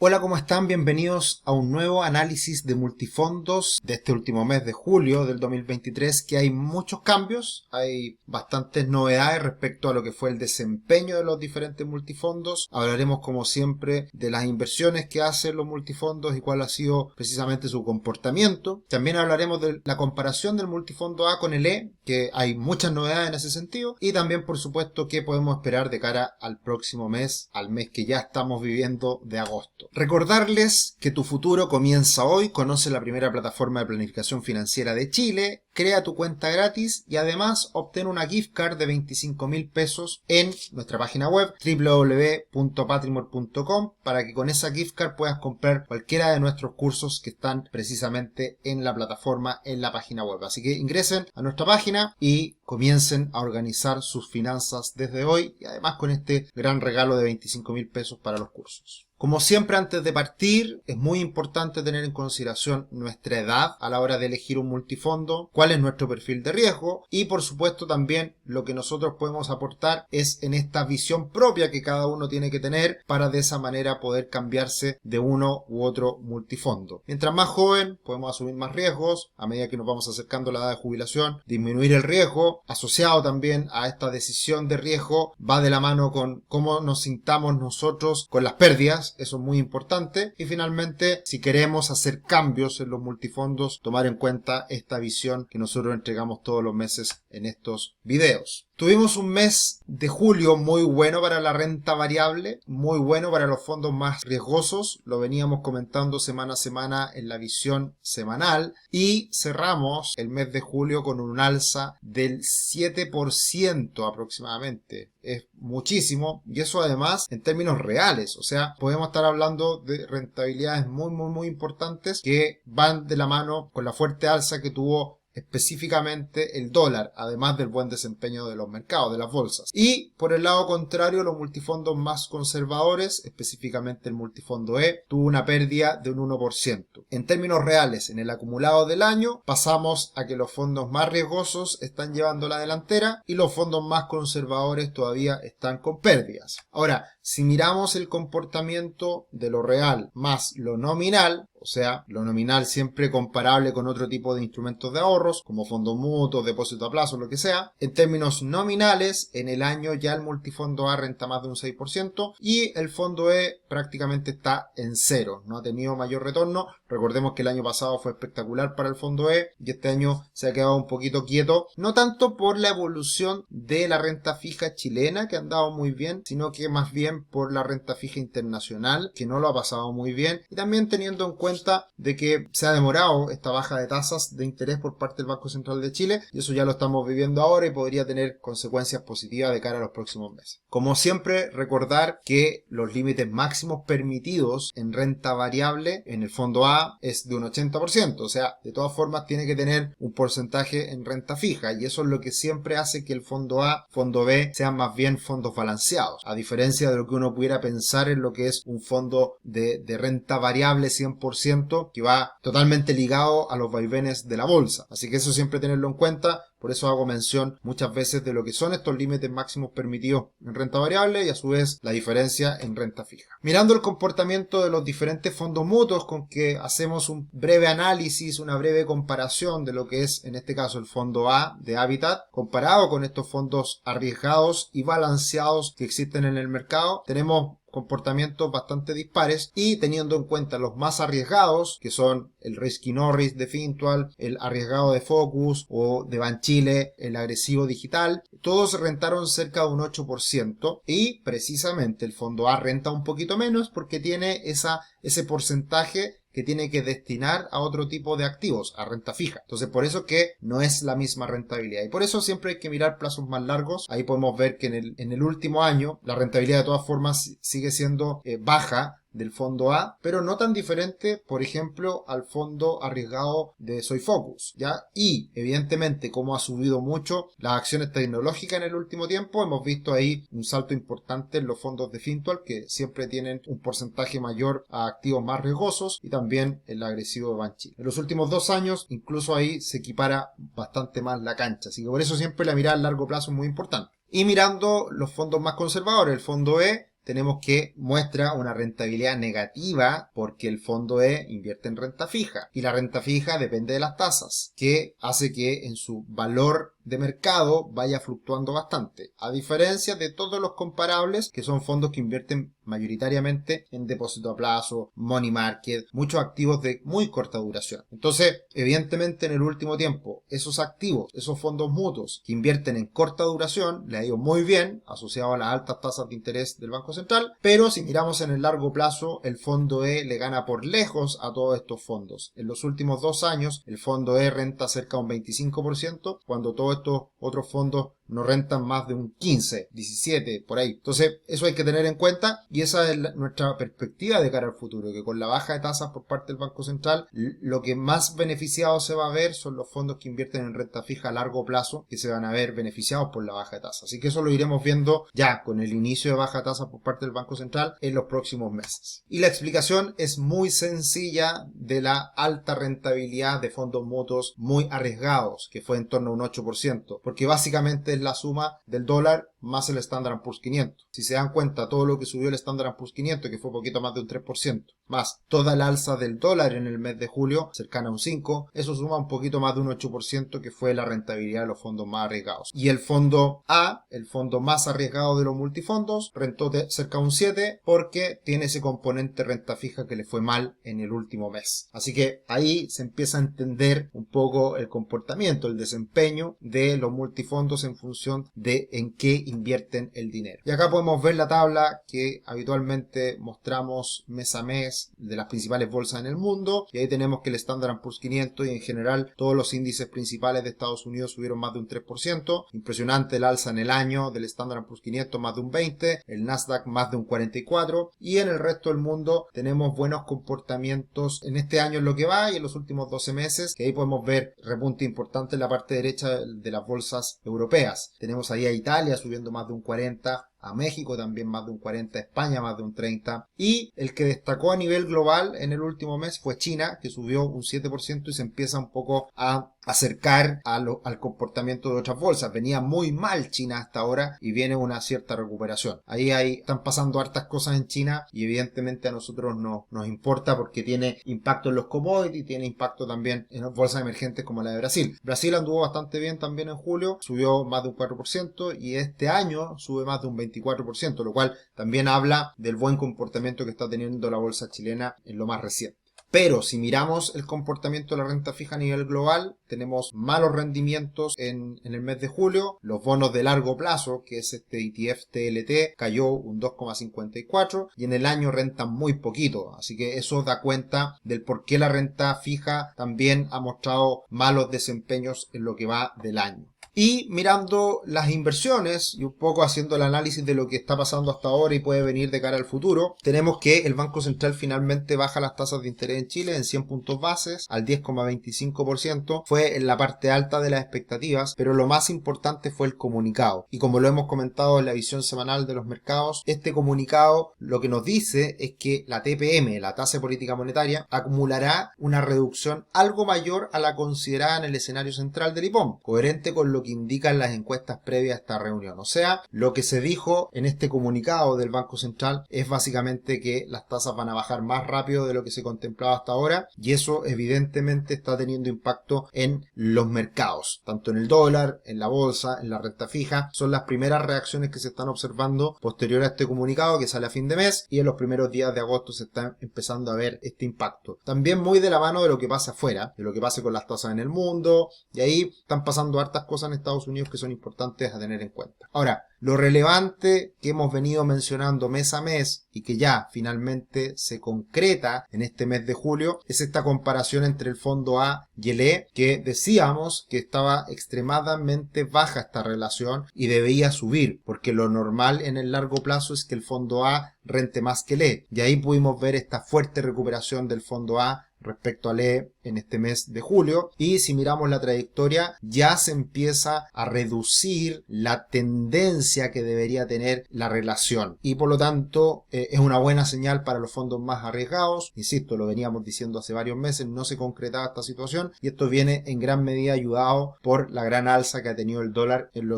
Hola, ¿cómo están? Bienvenidos a un nuevo análisis de multifondos de este último mes de julio del 2023, que hay muchos cambios, hay bastantes novedades respecto a lo que fue el desempeño de los diferentes multifondos. Hablaremos como siempre de las inversiones que hacen los multifondos y cuál ha sido precisamente su comportamiento. También hablaremos de la comparación del multifondo A con el E, que hay muchas novedades en ese sentido, y también por supuesto qué podemos esperar de cara al próximo mes, al mes que ya estamos viviendo de agosto. Recordarles que tu futuro comienza hoy. Conoce la primera plataforma de planificación financiera de Chile, crea tu cuenta gratis y además obtén una gift card de 25.000 pesos en nuestra página web www.patrimor.com para que con esa gift card puedas comprar cualquiera de nuestros cursos que están precisamente en la plataforma, en la página web. Así que ingresen a nuestra página y comiencen a organizar sus finanzas desde hoy, y además con este gran regalo de 25.000 pesos para los cursos. Como siempre, antes de partir, es muy importante tener en consideración nuestra edad a la hora de elegir un multifondo, cuál es nuestro perfil de riesgo y por supuesto también lo que nosotros podemos aportar es en esta visión propia que cada uno tiene que tener para de esa manera poder cambiarse de uno u otro multifondo. Mientras más joven, podemos asumir más riesgos. A medida que nos vamos acercando a la edad de jubilación, disminuir el riesgo. Asociado también a esta decisión de riesgo va de la mano con cómo nos sintamos nosotros con las pérdidas. Eso es muy importante. Y finalmente, si queremos hacer cambios en los multifondos, tomar en cuenta esta visión que nosotros entregamos todos los meses en estos videos. Tuvimos un mes de julio muy bueno para la renta variable, muy bueno para los fondos más riesgosos. Lo veníamos comentando semana a semana en la visión semanal y cerramos el mes de julio con un alza del 7% aproximadamente. Es muchísimo y eso además en términos reales, o sea, podemos estar hablando de rentabilidades muy importantes que van de la mano con la fuerte alza que tuvo específicamente el dólar, además del buen desempeño de los mercados, de las bolsas. Y por el lado contrario, los multifondos más conservadores, específicamente el multifondo E, tuvo una pérdida de un 1%. En términos reales, en el acumulado del año, pasamos a que los fondos más riesgosos están llevando la delantera y los fondos más conservadores todavía están con pérdidas. Ahora, si miramos el comportamiento de lo real más lo nominal, o sea, lo nominal siempre comparable con otro tipo de instrumentos de ahorros, como fondos mutuos, depósito a plazo, lo que sea. En términos nominales, en el año ya el multifondo A renta más de un 6% y el fondo E prácticamente está en cero. No ha tenido mayor retorno. Recordemos que el año pasado fue espectacular para el fondo E y este año se ha quedado un poquito quieto. No tanto por la evolución de la renta fija chilena, que ha andado muy bien, sino que más bien por la renta fija internacional, que no lo ha pasado muy bien. Y también teniendo en cuenta de que se ha demorado esta baja de tasas de interés por parte del Banco Central de Chile y eso ya lo estamos viviendo ahora y podría tener consecuencias positivas de cara a los próximos meses. Como siempre, recordar que los límites máximos permitidos en renta variable en el fondo A es de un 80%, o sea, de todas formas tiene que tener un porcentaje en renta fija y eso es lo que siempre hace que el fondo A, fondo B sean más bien fondos balanceados, a diferencia de lo que uno pudiera pensar en lo que es un fondo de renta variable 100% que va totalmente ligado a los vaivenes de la bolsa. Así que eso siempre tenerlo en cuenta. Por eso hago mención muchas veces de lo que son estos límites máximos permitidos en renta variable y a su vez la diferencia en renta fija. Mirando el comportamiento de los diferentes fondos mutuos con que hacemos un breve análisis, una breve comparación de lo que es en este caso el fondo A de Habitat comparado con estos fondos arriesgados y balanceados que existen en el mercado, tenemos comportamientos bastante dispares y teniendo en cuenta los más arriesgados que son el Risky Norris de Fintual, el arriesgado de Focus o de Banchile, el agresivo digital, todos rentaron cerca de un 8% y precisamente el fondo A renta un poquito menos porque tiene ese porcentaje que tiene que destinar a otro tipo de activos, a renta fija. Entonces por eso que no es la misma rentabilidad y por eso siempre hay que mirar plazos más largos. Ahí podemos ver que en el último año la rentabilidad de todas formas sigue siendo baja del fondo A, pero no tan diferente, por ejemplo, al fondo arriesgado de SoyFocus, ¿ya? Y, evidentemente, como ha subido mucho las acciones tecnológicas en el último tiempo, hemos visto ahí un salto importante en los fondos de Fintual, que siempre tienen un porcentaje mayor a activos más riesgosos, y también el agresivo de Banchile. En los últimos 2 años, incluso ahí se equipara bastante más la cancha, así que por eso siempre la mirada a largo plazo es muy importante. Y mirando los fondos más conservadores, el fondo E tenemos que muestra una rentabilidad negativa porque el fondo E invierte en renta fija y la renta fija depende de las tasas, que hace que en su valor de mercado vaya fluctuando bastante, a diferencia de todos los comparables que son fondos que invierten mayoritariamente en depósito a plazo, money market, muchos activos de muy corta duración. Entonces, evidentemente en el último tiempo, esos activos, esos fondos mutuos que invierten en corta duración, le ha ido muy bien, asociado a las altas tasas de interés del Banco Central, pero si miramos en el largo plazo, el fondo E le gana por lejos a todos estos fondos. En los últimos 2 años, el fondo E renta cerca de un 25%, cuando todos estos otros fondos no rentan más de un 15, 17, por ahí. Entonces, eso hay que tener en cuenta y esa es nuestra perspectiva de cara al futuro, que con la baja de tasas por parte del Banco Central, lo que más beneficiado se va a ver son los fondos que invierten en renta fija a largo plazo, que se van a ver beneficiados por la baja de tasas. Así que eso lo iremos viendo ya con el inicio de baja de tasas por parte del Banco Central en los próximos meses. Y la explicación es muy sencilla de la alta rentabilidad de fondos mutuos muy arriesgados, que fue en torno a un 8%, porque básicamente es la suma del dólar más el Standard & Poor's 500. Si se dan cuenta, todo lo que subió el Standard & Poor's 500, que fue poquito más de un 3%, más toda la alza del dólar en el mes de julio, cercana a un 5%, eso suma un poquito más de un 8%, que fue la rentabilidad de los fondos más arriesgados. Y el fondo A, el fondo más arriesgado de los multifondos, rentó cerca de un 7%, porque tiene ese componente renta fija que le fue mal en el último mes. Así que ahí se empieza a entender un poco el comportamiento, el desempeño de los multifondos en función de en qué invierten el dinero. Y acá podemos ver la tabla que habitualmente mostramos mes a mes de las principales bolsas en el mundo, y ahí tenemos que el Standard & Poor's 500 y en general todos los índices principales de Estados Unidos subieron más de un 3%, impresionante el alza en el año del Standard & Poor's 500, más de un 20%, el Nasdaq más de un 44%, y en el resto del mundo tenemos buenos comportamientos en este año en lo que va y en los últimos 12 meses, que ahí podemos ver repunte importante en la parte derecha de las bolsas europeas. Tenemos ahí a Italia subiendo más de un 40%, a México también más de un 40%, a España más de un 30%, y el que destacó a nivel global en el último mes fue China, que subió un 7% y se empieza un poco a acercar al comportamiento de otras bolsas. Venía muy mal China hasta ahora y viene una cierta recuperación. Ahí están pasando hartas cosas en China y evidentemente a nosotros nos importa porque tiene impacto en los commodities, tiene impacto también en bolsas emergentes como la de Brasil. Brasil anduvo bastante bien también en julio, subió más de un 4% y este año sube más de un 24%, lo cual también habla del buen comportamiento que está teniendo la bolsa chilena en lo más reciente. Pero si miramos el comportamiento de la renta fija a nivel global, tenemos malos rendimientos en el mes de julio. Los bonos de largo plazo, que es este ETF TLT, cayó un 2,54 y en el año rentan muy poquito. Así que eso da cuenta del por qué la renta fija también ha mostrado malos desempeños en lo que va del año. Y mirando las inversiones y un poco haciendo el análisis de lo que está pasando hasta ahora y puede venir de cara al futuro, tenemos que el Banco Central finalmente baja las tasas de interés en Chile en 100 puntos bases al 10,25%. Fue en la parte alta de las expectativas, pero lo más importante fue el comunicado. Y como lo hemos comentado en la visión semanal de los mercados, este comunicado lo que nos dice es que la TPM, la tasa de política monetaria, acumulará una reducción algo mayor a la considerada en el escenario central del IPOM, coherente con lo que indican las encuestas previas a esta reunión. O sea, lo que se dijo en este comunicado del Banco Central es básicamente que las tasas van a bajar más rápido de lo que se contemplaba hasta ahora, y eso evidentemente está teniendo impacto en los mercados, tanto en el dólar, en la bolsa, en la renta fija. Son las primeras reacciones que se están observando posterior a este comunicado que sale a fin de mes, y en los primeros días de agosto se está empezando a ver este impacto. También muy de la mano de lo que pasa afuera, de lo que pasa con las tasas en el mundo, y ahí están pasando hartas cosas en Estados Unidos que son importantes a tener en cuenta. Ahora, lo relevante que hemos venido mencionando mes a mes y que ya finalmente se concreta en este mes de julio es esta comparación entre el fondo A y el E, que decíamos que estaba extremadamente baja esta relación y debía subir, porque lo normal en el largo plazo es que el fondo A rente más que el E, y ahí pudimos ver esta fuerte recuperación del fondo A respecto al E en este mes de julio, y si miramos la trayectoria ya se empieza a reducir la tendencia que debería tener la relación, y por lo tanto es una buena señal para los fondos más arriesgados. Insisto, lo veníamos diciendo hace varios meses, no se concretaba esta situación y esto viene en gran medida ayudado por la gran alza que ha tenido el dólar en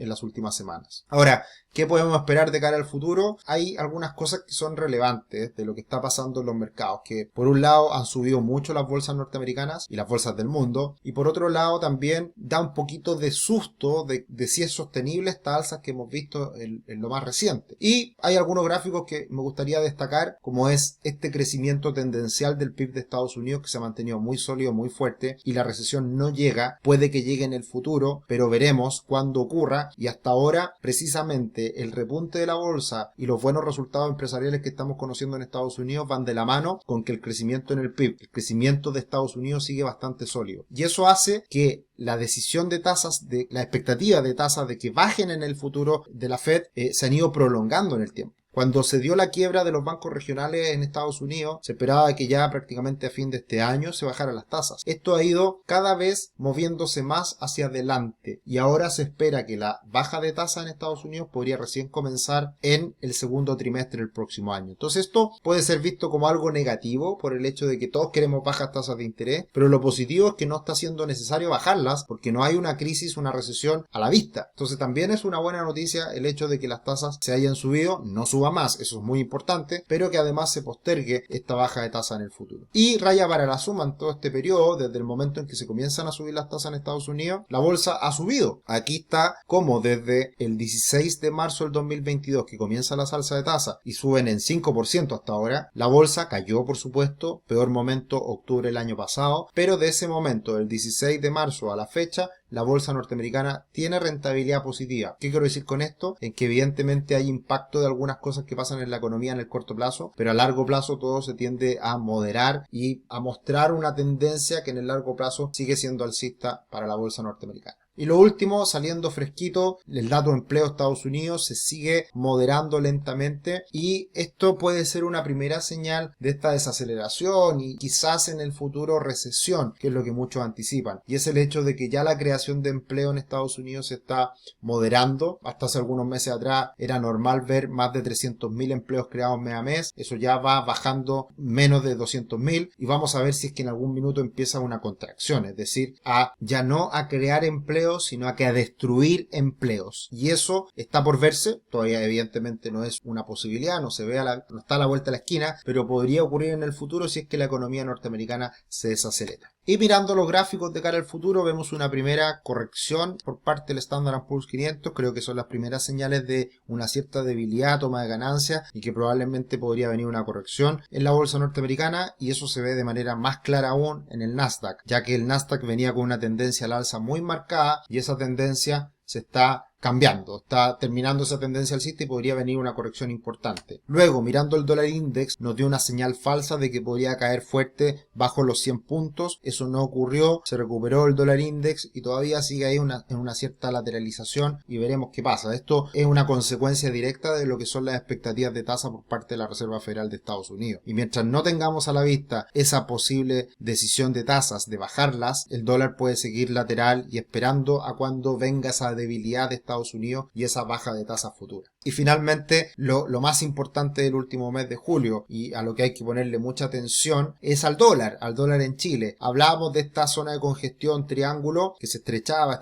las últimas semanas. Ahora, ¿qué podemos esperar de cara al futuro? Hay algunas cosas que son relevantes de lo que está pasando en los mercados, que por un lado han subido mucho las bolsas norteamericanas y las bolsas del mundo, y por otro lado también da un poquito de susto de si es sostenible esta alza que hemos visto en lo más reciente. Y hay algunos gráficos que me gustaría destacar, como es este crecimiento tendencial del PIB de Estados Unidos, que se ha mantenido muy sólido, muy fuerte, y la recesión no llega, puede que llegue en el futuro, pero veremos cuándo ocurra, y hasta ahora precisamente el repunte de la bolsa y los buenos resultados empresariales que estamos conociendo en Estados Unidos van de la mano con que el crecimiento en el PIB, el crecimiento de Estados Unidos sigue bastante sólido, y eso hace que la decisión de tasas, la expectativa de tasas de que bajen en el futuro de la Fed se han ido prolongando en el tiempo. Cuando se dio la quiebra de los bancos regionales en Estados Unidos, se esperaba que ya prácticamente a fin de este año se bajaran las tasas. Esto ha ido cada vez moviéndose más hacia adelante y ahora se espera que la baja de tasa en Estados Unidos podría recién comenzar en el segundo trimestre del próximo año. Entonces esto puede ser visto como algo negativo por el hecho de que todos queremos bajas tasas de interés, pero lo positivo es que no está siendo necesario bajarlas porque no hay una crisis, una recesión a la vista. Entonces también es una buena noticia el hecho de que las tasas se hayan subido, no suba más, eso es muy importante, pero que además se postergue esta baja de tasa en el futuro. Y raya para la suma en todo este periodo, desde el momento en que se comienzan a subir las tasas en Estados Unidos, la bolsa ha subido. Aquí está como desde el 16 de marzo del 2022 que comienza la alza de tasa y suben en 5% hasta ahora, la bolsa cayó por supuesto, peor momento octubre del año pasado, pero de ese momento, del 16 de marzo a la fecha, la bolsa norteamericana tiene rentabilidad positiva. ¿Qué quiero decir con esto? En que evidentemente hay impacto de algunas cosas que pasan en la economía en el corto plazo, pero a largo plazo todo se tiende a moderar y a mostrar una tendencia que en el largo plazo sigue siendo alcista para la bolsa norteamericana. Y lo último, saliendo fresquito, el dato de empleo de Estados Unidos se sigue moderando lentamente y esto puede ser una primera señal de esta desaceleración y quizás en el futuro recesión, que es lo que muchos anticipan. Y es el hecho de que ya la creación de empleo en Estados Unidos se está moderando. Hasta hace algunos meses atrás era normal ver más de 300.000 empleos creados mes a mes. Eso ya va bajando menos de 200.000 y vamos a ver si es que en algún minuto empieza una contracción, es decir, ya no a crear empleo, sino a que a destruir empleos. Y eso está por verse, todavía evidentemente no es una posibilidad, no está a la vuelta de la esquina, pero podría ocurrir en el futuro si es que la economía norteamericana se desacelera. Y mirando los gráficos de cara al futuro, vemos una primera corrección por parte del Standard & Poor's 500, creo que son las primeras señales de una cierta debilidad, toma de ganancias y que probablemente podría venir una corrección en la bolsa norteamericana, y eso se ve de manera más clara aún en el Nasdaq, ya que el Nasdaq venía con una tendencia al alza muy marcada y esa tendencia se está cambiando, está terminando esa tendencia alcista y podría venir una corrección importante. Luego, mirando el dólar index, nos dio una señal falsa de que podría caer fuerte bajo los 100 puntos. Eso no ocurrió, se recuperó el dólar index y todavía sigue ahí en una cierta lateralización y veremos qué pasa. Esto es una consecuencia directa de lo que son las expectativas de tasa por parte de la Reserva Federal de Estados Unidos. Y mientras no tengamos a la vista esa posible decisión de tasas de bajarlas, el dólar puede seguir lateral y esperando a cuando venga esa debilidad de Estados Unidos y esa baja de tasas futuras. Y finalmente, lo más importante del último mes de julio y a lo que hay que ponerle mucha atención es al dólar en Chile. Hablábamos de esta zona de congestión triángulo que se estrechaba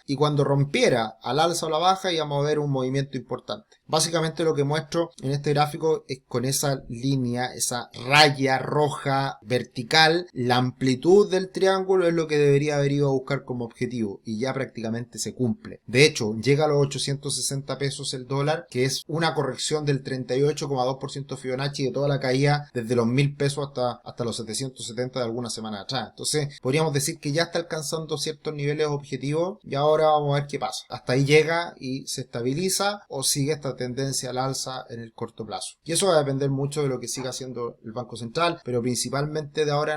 y cuando rompiera al alza o la baja íbamos a ver un movimiento importante. Básicamente lo que muestro en este gráfico es con esa línea, esa raya roja vertical, la amplitud del triángulo es lo que debería haber ido a buscar como objetivo y ya prácticamente se cumple. De hecho, llega a los 860 pesos el dólar, que es una corrección del 38,2% Fibonacci de toda la caída desde los 1.000 pesos hasta los 770 de algunas semanas atrás. Entonces, podríamos decir que ya está alcanzando ciertos niveles objetivos y ahora vamos a ver qué pasa. Hasta ahí llega y se estabiliza o sigue esta tendencia al alza en el corto plazo. Y eso va a depender mucho de lo que siga haciendo el Banco Central, pero principalmente de ahora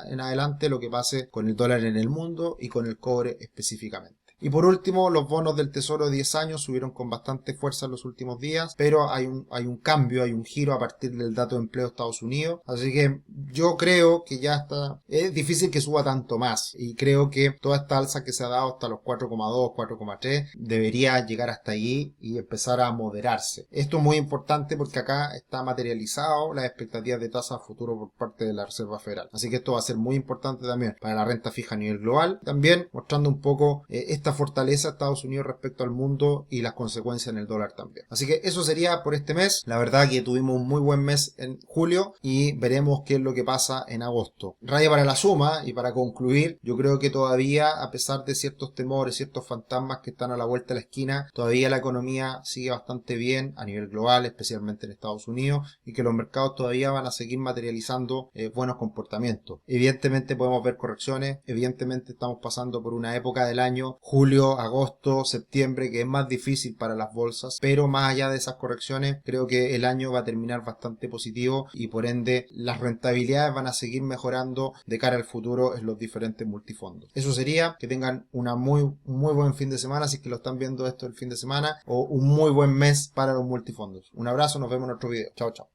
en adelante lo que pase con el dólar en el mundo y con el cobre específicamente. Y por último, los bonos del Tesoro de 10 años subieron con bastante fuerza en los últimos días, pero hay un cambio, hay un giro a partir del dato de empleo de Estados Unidos. Así que yo creo que ya está, es difícil que suba tanto más. Y creo que toda esta alza que se ha dado hasta los 4,2, 4,3 debería llegar hasta ahí y empezar a moderarse. Esto es muy importante porque acá está materializado las expectativas de tasa a futuro por parte de la Reserva Federal. Así que esto va a ser muy importante también para la renta fija a nivel global. También mostrando un poco esta fortaleza de Estados Unidos respecto al mundo y las consecuencias en el dólar también. Así que eso sería por este mes. La verdad que tuvimos un muy buen mes en julio y veremos qué es lo que pasa en agosto. Raya para la suma y para concluir, yo creo que todavía, a pesar de ciertos temores, ciertos fantasmas que están a la vuelta de la esquina, todavía la economía sigue bastante bien a nivel global, especialmente en Estados Unidos, y que los mercados todavía van a seguir materializando buenos comportamientos. Evidentemente podemos ver correcciones, evidentemente estamos pasando por una época del año, julio, agosto, septiembre, que es más difícil para las bolsas, pero más allá de esas correcciones, creo que el año va a terminar bastante positivo y por ende las rentabilidades van a seguir mejorando de cara al futuro en los diferentes multifondos. Eso sería, que tengan un muy buen fin de semana, si es que lo están viendo esto el fin de semana, o un muy buen mes para los multifondos. Un abrazo, nos vemos en otro video. Chao, chao.